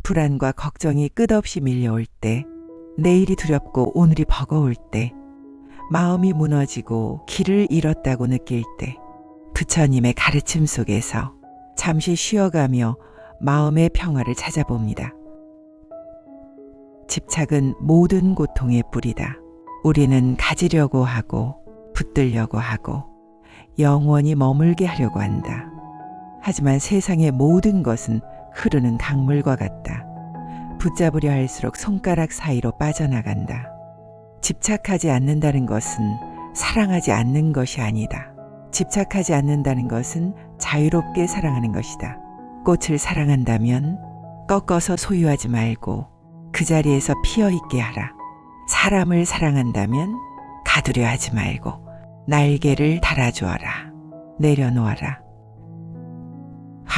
불안과 걱정이 끝없이 밀려올 때, 내일이 두렵고 오늘이 버거울 때, 마음이 무너지고 길을 잃었다고 느낄 때, 부처님의 가르침 속에서 잠시 쉬어가며 마음의 평화를 찾아봅니다. 집착은 모든 고통의 뿌리다. 우리는 가지려고 하고 붙들려고 하고 영원히 머물게 하려고 한다. 하지만 세상의 모든 것은 흐르는 강물과 같다. 붙잡으려 할수록 손가락 사이로 빠져나간다. 집착하지 않는다는 것은 사랑하지 않는 것이 아니다. 집착하지 않는다는 것은 자유롭게 사랑하는 것이다. 꽃을 사랑한다면 꺾어서 소유하지 말고 그 자리에서 피어있게 하라. 사람을 사랑한다면 가두려 하지 말고 날개를 달아주어라. 내려놓아라.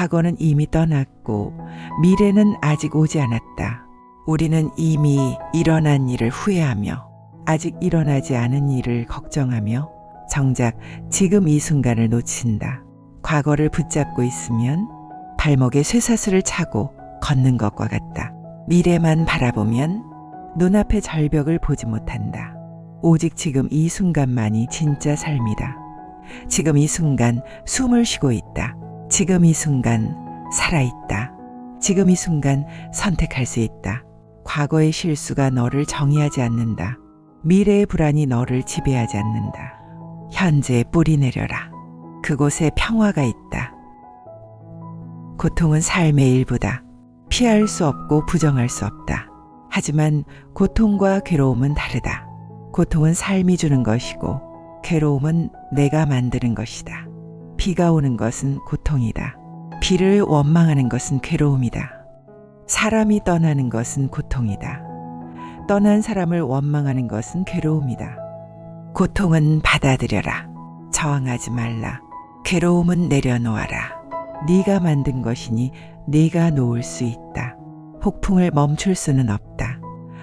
과거는 이미 떠났고 미래는 아직 오지 않았다. 우리는 이미 일어난 일을 후회하며 아직 일어나지 않은 일을 걱정하며 정작 지금 이 순간을 놓친다. 과거를 붙잡고 있으면 발목에 쇠사슬을 차고 걷는 것과 같다. 미래만 바라보면 눈앞의 절벽을 보지 못한다. 오직 지금 이 순간만이 진짜 삶이다. 지금 이 순간 숨을 쉬고 있다. 지금 이 순간 살아있다. 지금 이 순간 선택할 수 있다. 과거의 실수가 너를 정의하지 않는다. 미래의 불안이 너를 지배하지 않는다. 현재에 뿌리 내려라. 그곳에 평화가 있다. 고통은 삶의 일부다. 피할 수 없고 부정할 수 없다. 하지만 고통과 괴로움은 다르다. 고통은 삶이 주는 것이고 괴로움은 내가 만드는 것이다. 비가 오는 것은 고통이다. 비를 원망하는 것은 괴로움이다. 사람이 떠나는 것은 고통이다. 떠난 사람을 원망하는 것은 괴로움이다. 고통은 받아들여라. 저항하지 말라. 괴로움은 내려놓아라. 네가 만든 것이니 네가 놓을 수 있다. 폭풍을 멈출 수는 없다.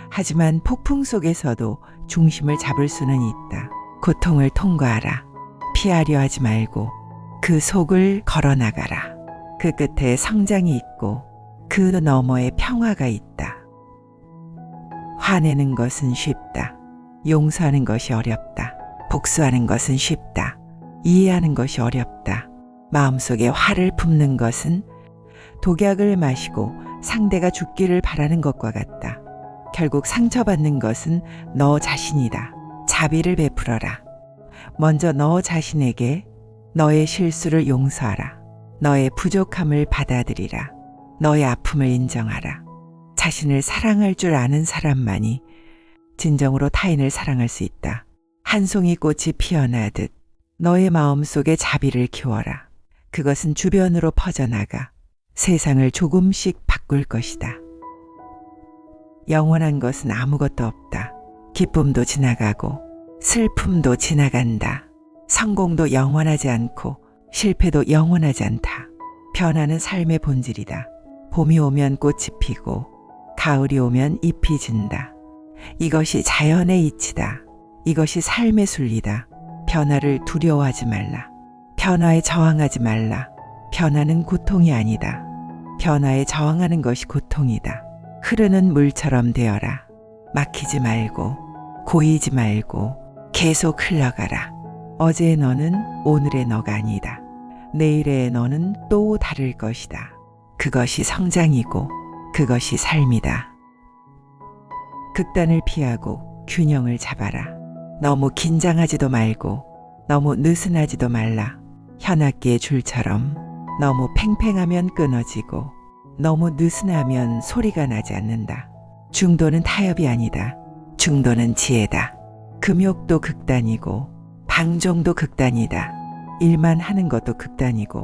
하지만 폭풍 속에서도 중심을 잡을 수는 있다. 고통을 통과하라. 피하려 하지 말고 그 속을 걸어나가라. 그 끝에 성장이 있고 그 너머에 평화가 있다. 화내는 것은 쉽다. 용서하는 것이 어렵다. 복수하는 것은 쉽다. 이해하는 것이 어렵다. 마음속에 화를 품는 것은 독약을 마시고 상대가 죽기를 바라는 것과 같다. 결국 상처받는 것은 너 자신이다. 자비를 베풀어라. 먼저 너 자신에게 너의 실수를 용서하라. 너의 부족함을 받아들이라. 너의 아픔을 인정하라. 자신을 사랑할 줄 아는 사람만이 진정으로 타인을 사랑할 수 있다. 한 송이 꽃이 피어나듯 너의 마음속에 자비를 키워라. 그것은 주변으로 퍼져나가 세상을 조금씩 바꿀 것이다. 영원한 것은 아무것도 없다. 기쁨도 지나가고 슬픔도 지나간다. 성공도 영원하지 않고 실패도 영원하지 않다. 변화는 삶의 본질이다. 봄이 오면 꽃이 피고 가을이 오면 잎이 진다. 이것이 자연의 이치다. 이것이 삶의 순리다. 변화를 두려워하지 말라. 변화에 저항하지 말라. 변화는 고통이 아니다. 변화에 저항하는 것이 고통이다. 흐르는 물처럼 되어라. 막히지 말고 고이지 말고 계속 흘러가라. 어제의 너는 오늘의 너가 아니다. 내일의 너는 또 다를 것이다. 그것이 성장이고 그것이 삶이다. 극단을 피하고 균형을 잡아라. 너무 긴장하지도 말고 너무 느슨하지도 말라. 현악기의 줄처럼 너무 팽팽하면 끊어지고 너무 느슨하면 소리가 나지 않는다. 중도는 타협이 아니다. 중도는 지혜다. 금욕도 극단이고 방종도 극단이다. 일만 하는 것도 극단이고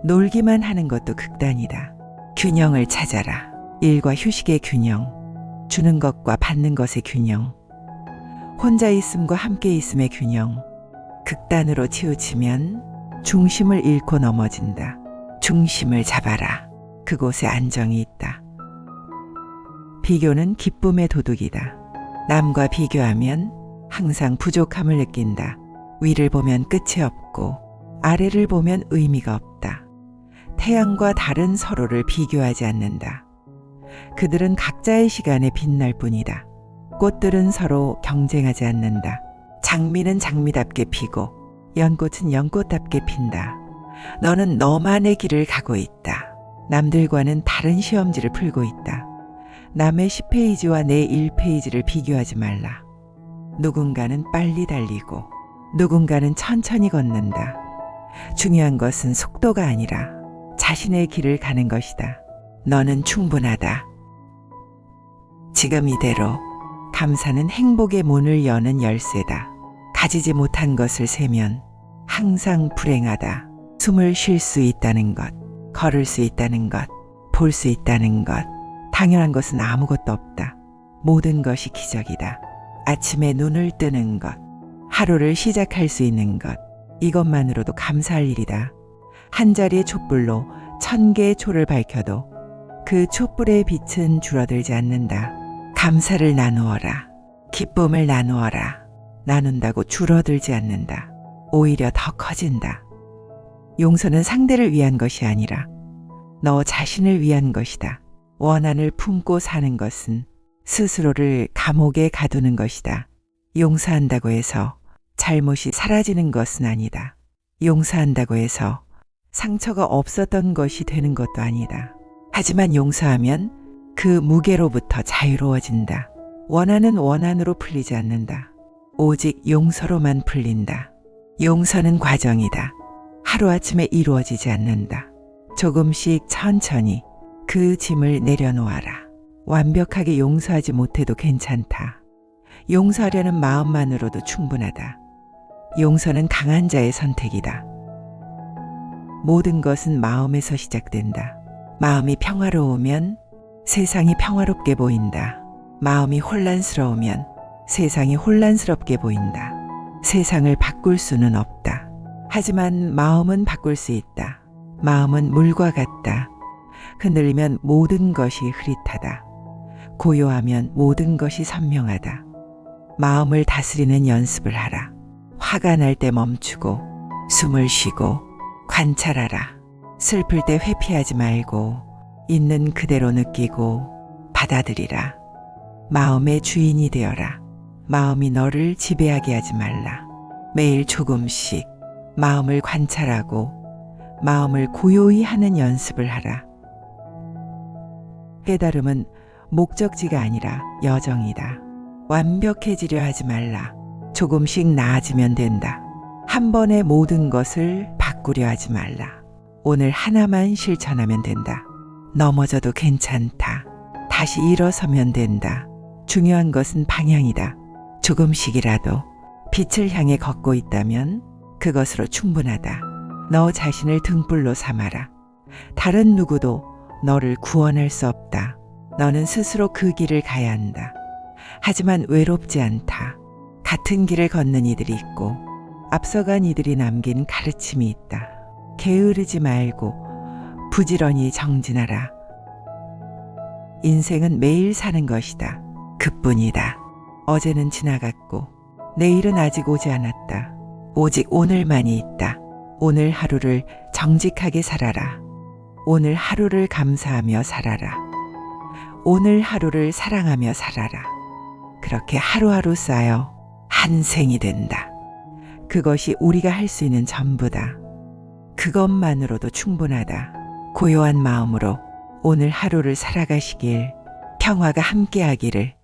놀기만 하는 것도 극단이다. 균형을 찾아라. 일과 휴식의 균형, 주는 것과 받는 것의 균형, 혼자 있음과 함께 있음의 균형. 극단으로 치우치면 중심을 잃고 넘어진다. 중심을 잡아라. 그곳에 안정이 있다. 비교는 기쁨의 도둑이다. 남과 비교하면 항상 부족함을 느낀다. 위를 보면 끝이 없고 아래를 보면 의미가 없다. 태양과 달은 서로를 비교하지 않는다. 그들은 각자의 시간에 빛날 뿐이다. 꽃들은 서로 경쟁하지 않는다. 장미는 장미답게 피고 연꽃은 연꽃답게 핀다. 너는 너만의 길을 가고 있다. 남들과는 다른 시험지를 풀고 있다. 남의 10페이지와 내 1페이지를 비교하지 말라. 누군가는 빨리 달리고 누군가는 천천히 걷는다. 중요한 것은 속도가 아니라 자신의 길을 가는 것이다. 너는 충분하다. 지금 이대로 감사는 행복의 문을 여는 열쇠다. 가지지 못한 것을 세면 항상 불행하다. 숨을 쉴 수 있다는 것, 걸을 수 있다는 것, 볼 수 있다는 것, 당연한 것은 아무것도 없다. 모든 것이 기적이다. 아침에 눈을 뜨는 것, 하루를 시작할 수 있는 것, 이것만으로도 감사할 일이다. 한 자리의 촛불로 1000개의 초를 밝혀도 그 촛불의 빛은 줄어들지 않는다. 감사를 나누어라. 기쁨을 나누어라. 나눈다고 줄어들지 않는다. 오히려 더 커진다. 용서는 상대를 위한 것이 아니라 너 자신을 위한 것이다. 원한을 품고 사는 것은 스스로를 감옥에 가두는 것이다. 용서한다고 해서 잘못이 사라지는 것은 아니다. 용서한다고 해서 상처가 없었던 것이 되는 것도 아니다. 하지만 용서하면 그 무게로부터 자유로워진다. 원한은 원한으로 풀리지 않는다. 오직 용서로만 풀린다. 용서는 과정이다. 하루아침에 이루어지지 않는다. 조금씩 천천히 그 짐을 내려놓아라. 완벽하게 용서하지 못해도 괜찮다. 용서하려는 마음만으로도 충분하다. 용서는 강한 자의 선택이다. 모든 것은 마음에서 시작된다. 마음이 평화로우면 세상이 평화롭게 보인다. 마음이 혼란스러우면 세상이 혼란스럽게 보인다. 세상을 바꿀 수는 없다. 하지만 마음은 바꿀 수 있다. 마음은 물과 같다. 흔들리면 모든 것이 흐릿하다. 고요하면 모든 것이 선명하다. 마음을 다스리는 연습을 하라. 화가 날 때 멈추고 숨을 쉬고 관찰하라. 슬플 때 회피하지 말고 있는 그대로 느끼고 받아들이라. 마음의 주인이 되어라. 마음이 너를 지배하게 하지 말라. 매일 조금씩 마음을 관찰하고 마음을 고요히 하는 연습을 하라. 깨달음은 목적지가 아니라 여정이다. 완벽해지려 하지 말라. 조금씩 나아지면 된다. 한 번에 모든 것을 바꾸려 하지 말라. 오늘 하나만 실천하면 된다. 넘어져도 괜찮다. 다시 일어서면 된다. 중요한 것은 방향이다. 조금씩이라도 빛을 향해 걷고 있다면 그것으로 충분하다. 너 자신을 등불로 삼아라. 다른 누구도 너를 구원할 수 없다. 너는 스스로 그 길을 가야 한다. 하지만 외롭지 않다. 같은 길을 걷는 이들이 있고 앞서간 이들이 남긴 가르침이 있다. 게으르지 말고 부지런히 정진하라. 인생은 매일 사는 것이다. 그뿐이다. 어제는 지나갔고 내일은 아직 오지 않았다. 오직 오늘만이 있다. 오늘 하루를 정직하게 살아라. 오늘 하루를 감사하며 살아라. 오늘 하루를 사랑하며 살아라. 그렇게 하루하루 쌓여 한 생이 된다. 그것이 우리가 할 수 있는 전부다. 그것만으로도 충분하다. 고요한 마음으로 오늘 하루를 살아가시길, 평화가 함께하기를